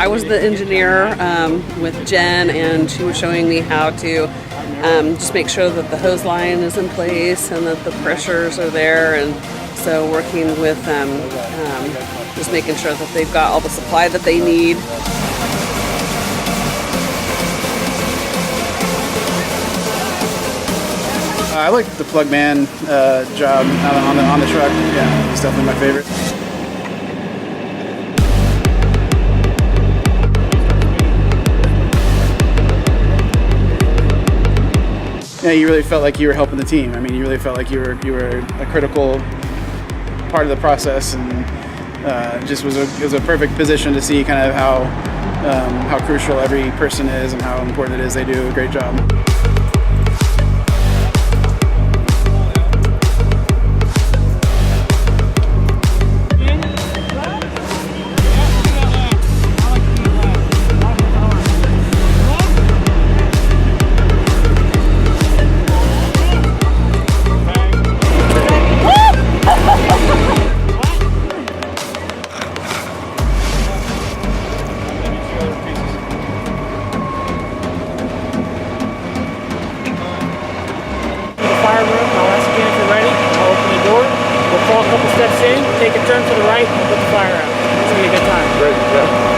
was the engineer with Jen, and she was showing me how to just make sure that the hose line is in place and that the pressures are there, and so working with just making sure that they've got all the supply that they need. I like the plug man job on the truck. Yeah, it's definitely my favorite. Yeah, you really felt like you were helping the team. I mean, you really felt like you were a critical part of the process, and just was a perfect position to see kind of how crucial every person is and how important it is they do a great job. Fall a couple steps in, take a turn to the right, and put the fire out. It's going to be a good time. Great, yeah.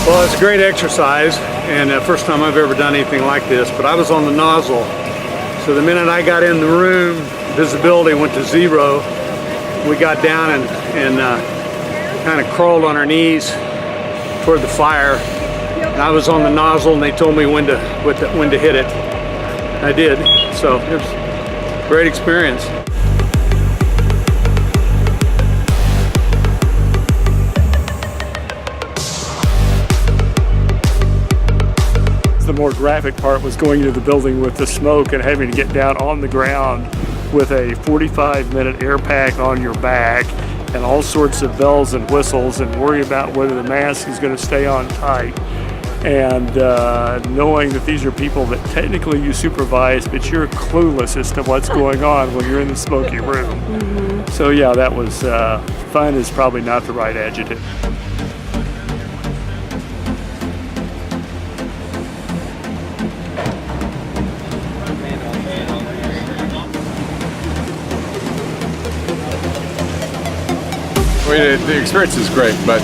Well, it's a great exercise, and first time I've ever done anything like this, but I was on the nozzle. So the minute I got in the room, visibility went to 0. We got down and kind of crawled on our knees toward the fire. And I was on the nozzle, and they told me when to hit it. I did, so it was a great experience. The more graphic part was going into the building with the smoke and having to get down on the ground with a 45-minute air pack on your back and all sorts of bells and whistles and worry about whether the mask is going to stay on tight, and knowing that these are people that technically you supervise, but you're clueless as to what's going on when you're in the smoky room. Mm-hmm. So yeah, that was fun is probably not the right adjective. I mean, the experience is great, but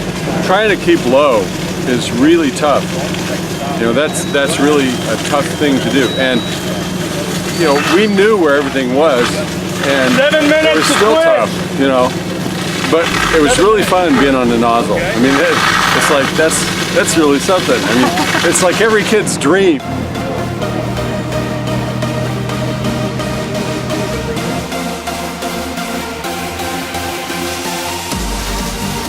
trying to keep low is really tough. You know, that's really a tough thing to do. And you know, we knew where everything was, and 7 minutes it was still tough. You know, but it was really fun being on the nozzle. I mean, it's like that's really something. I mean, it's like every kid's dream.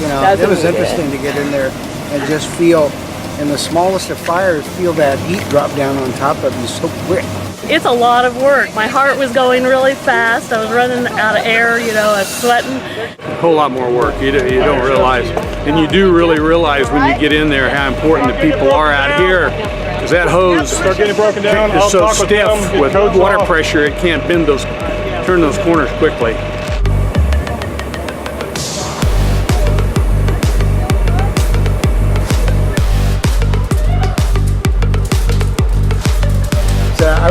You know, it was interesting to get in there and just feel, in the smallest of fires, feel that heat drop down on top of you so quick. It's a lot of work. My heart was going really fast. I was running out of air, you know, I was sweating. A whole lot more work. You don't realize, and you do really realize when you get in there how important the people are out here. Because that hose is so stiff with water pressure, it can't turn those corners quickly.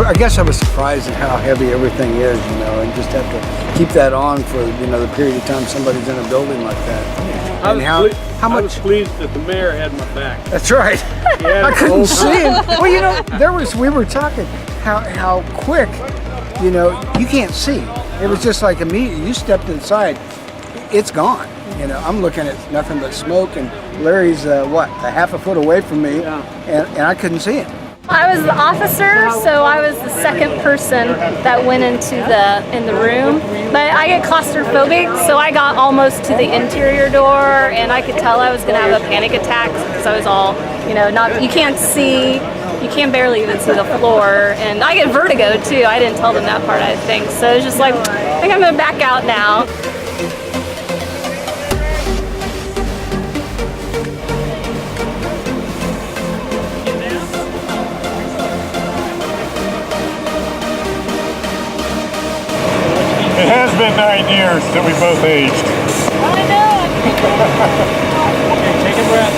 I guess I was surprised at how heavy everything is, you know, and just have to keep that on for, you know, the period of time somebody's in a building like that. I was pleased that the mayor had my back. That's right. I couldn't see him. Well, you know, we were talking how quick, you know, you can't see. It was just like immediately you stepped inside, it's gone. You know, I'm looking at nothing but smoke, and Larry's a half a foot away from me, and I couldn't see him. I was the officer, so I was the second person that went in the room. But I get claustrophobic, so I got almost to the interior door, and I could tell I was going to have a panic attack because I was all You know, not you can't see, you can barely even see the floor, and I get vertigo too. I didn't tell them that part, I think. So it's just like, I think I'm gonna back out now. It has been 9 years that we both aged. I know. Take a breath.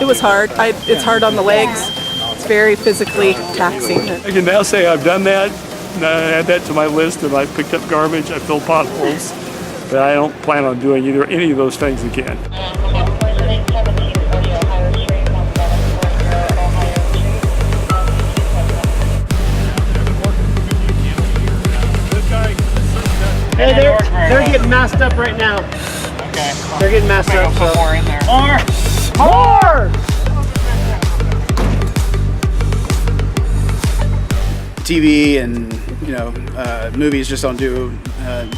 It was hard. It's hard on the legs. It's very physically taxing. I can now say I've done that, and I add that to my list, and I've picked up garbage, I've filled potholes, but I don't plan on doing any of those things again. Hey, they're getting masked up right now. Okay. They're getting masked up. Put more in there. More! TV and movies just don't do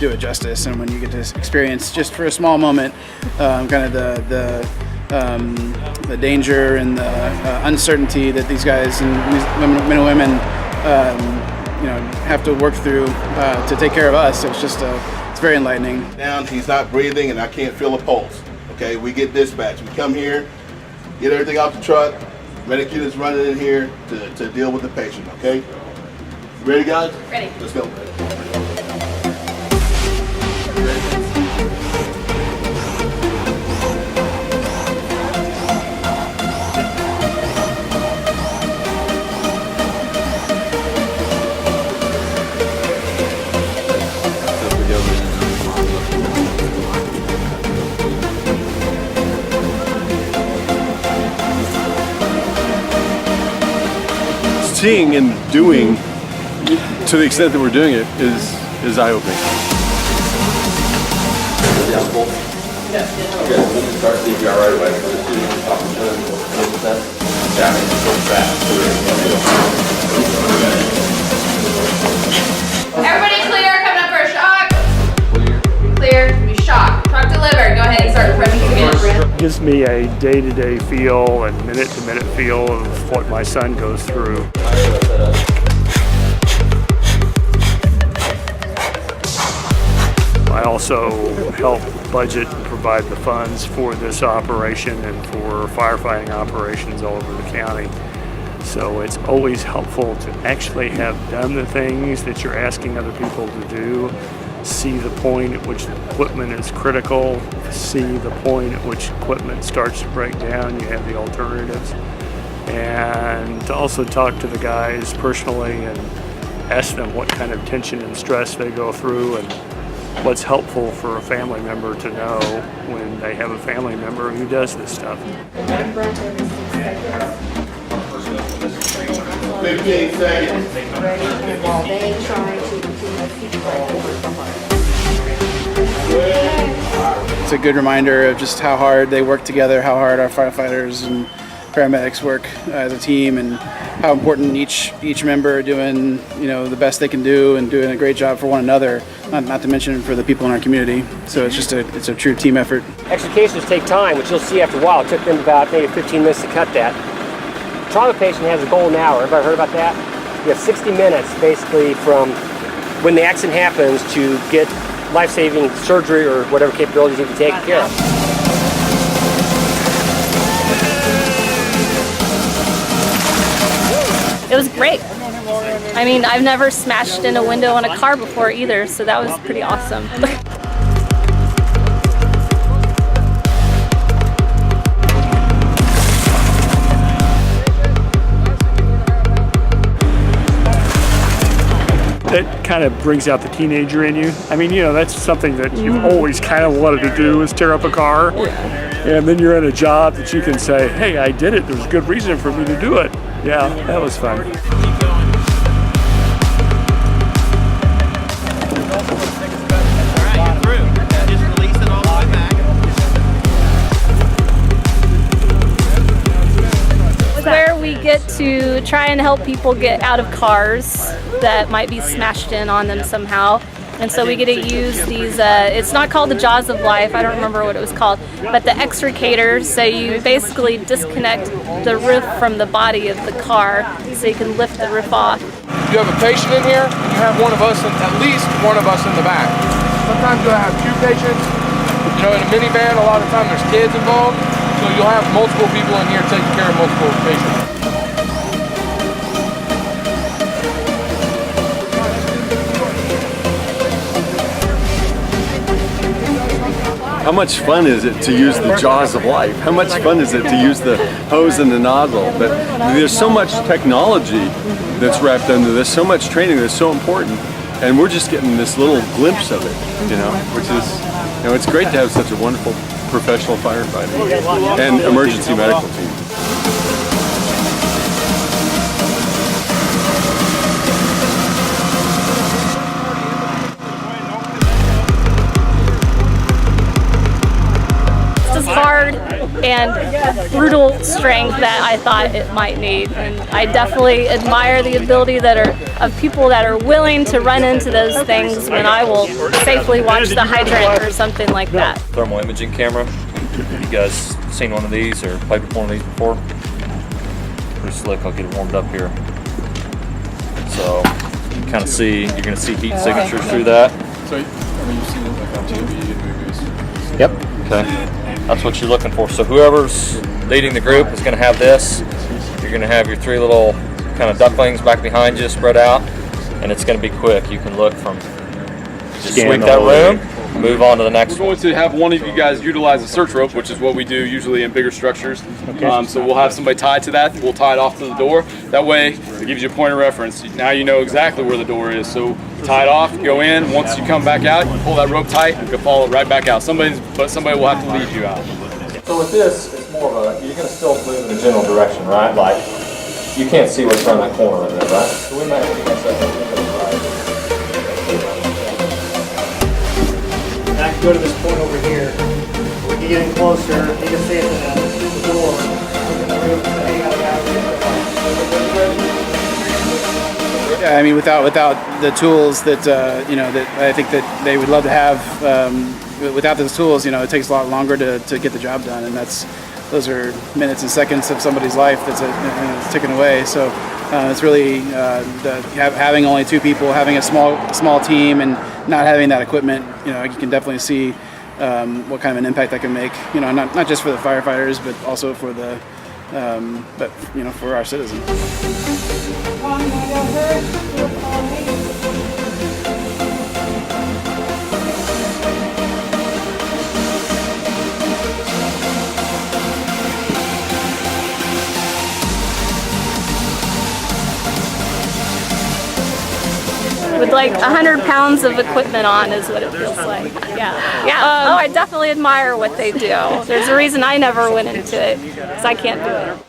it justice, and when you get to experience just for a small moment kind of the danger and the uncertainty that these guys and these men and women have to work through to take care of us, it's very enlightening. Down, he's not breathing, and I can't feel a pulse. Okay, we get dispatched. We come here, get everything out the truck. Medic unit's running in here to deal with the patient. Okay, you ready, guys? Ready. Let's go. Seeing and doing, to the extent that we're doing it, is eye-opening. Everybody clear, coming up for a shock. Clear, be shocked. Truck delivered. Go ahead and start the presentation. Gives me a day-to-day feel and minute-to-minute feel of what my son goes through. I also help budget and provide the funds for this operation and for firefighting operations all over the county. So it's always helpful to actually have done the things that you're asking other people to do, see the point at which the equipment is critical, see the point at which equipment starts to break down, you have the alternatives, and to also talk to the guys personally and ask them what kind of tension and stress they go through and what's helpful for a family member to know when they have a family member who does this stuff. 15 seconds. While they try to It's a good reminder of just how hard they work together, how hard our firefighters and paramedics work as a team, and how important each member are doing the best they can do and doing a great job for one another, not to mention for the people in our community. So it's a true team effort. Extra cases take time, which you'll see after a while. It took them about maybe 15 minutes to cut that. Trauma patient has a golden hour. Everybody heard about that? You have 60 minutes basically from when the accident happens to get life-saving surgery or whatever capabilities you need to take care of. It was great. I mean, I've never smashed in a window on a car before either, so that was pretty awesome. That kind of brings out the teenager in you. I mean, that's something that you've always kind of wanted to do, is tear up a car. And then you're in a job that you can say, hey, I did it. There's a good reason for me to do it. Yeah, that was fun. Where we get to try and help people get out of cars that might be smashed in on them somehow. And so we get to use these, it's not called the Jaws of Life, I don't remember what it was called, but the extricators, so you basically disconnect the roof from the body of the car so you can lift the roof off. You have a patient in here, you have one of us, at least one of us in the back. Sometimes you'll have 2 patients. You know, in a minivan, a lot of times there's kids involved, so you'll have multiple people in here taking care of multiple patients. How much fun is it to use the jaws of life? How much fun is it to use the hose and the nozzle? But there's so much technology that's wrapped under this, so much training that's so important, and we're just getting this little glimpse of it, you know, which is, you know, it's great to have such a wonderful professional firefighting and emergency medical team. Hard and brutal strength that I thought it might need, and I definitely admire the ability of people that are willing to run into those things when I will safely watch the hydrant or something like that. Thermal imaging camera. You guys seen one of these or played with one of these before? Pretty slick. I'll get it warmed up here. So you can kind of see, you're going to see heat signatures through that. So, I mean, you've seen it like on TV and movies. Yep. Okay. That's what you're looking for. So whoever's leading the group is going to have this. You're going to have your 3 little kind of ducklings back behind you spread out, and it's going to be quick. You can look from, just sweep that room, move on to the next one. We're going to have one of you guys utilize a search rope, which is what we do usually in bigger structures. So we'll have somebody tied to that. We'll tie it off to the door. That way it gives you a point of reference. Now you know exactly where the door is. So tie it off, go in. Once you come back out, you pull that rope tight and you can follow it right back out. Somebody will have to lead you out. So with this, it's more of a, you're going to still move in the general direction, right? Like, you can't see what's around that corner right there, right? So we might have to get that right. I can go to this point over here. We can get in closer. You can see it in the door. Yeah, I mean, without the tools that you know, that I think that they would love to have, without those tools, you know, it takes a lot longer to get the job done, and those are minutes and seconds of somebody's life that's ticking away. So it's really having only 2 people, having a small team, and not having that equipment. You know, you can definitely see what kind of an impact that can make. You know, not just for the firefighters, but also for the you know, for our citizens. With like 100 pounds of equipment on is what it feels like. Yeah. Oh, I definitely admire what they do. There's a reason I never went into it, because I can't do it.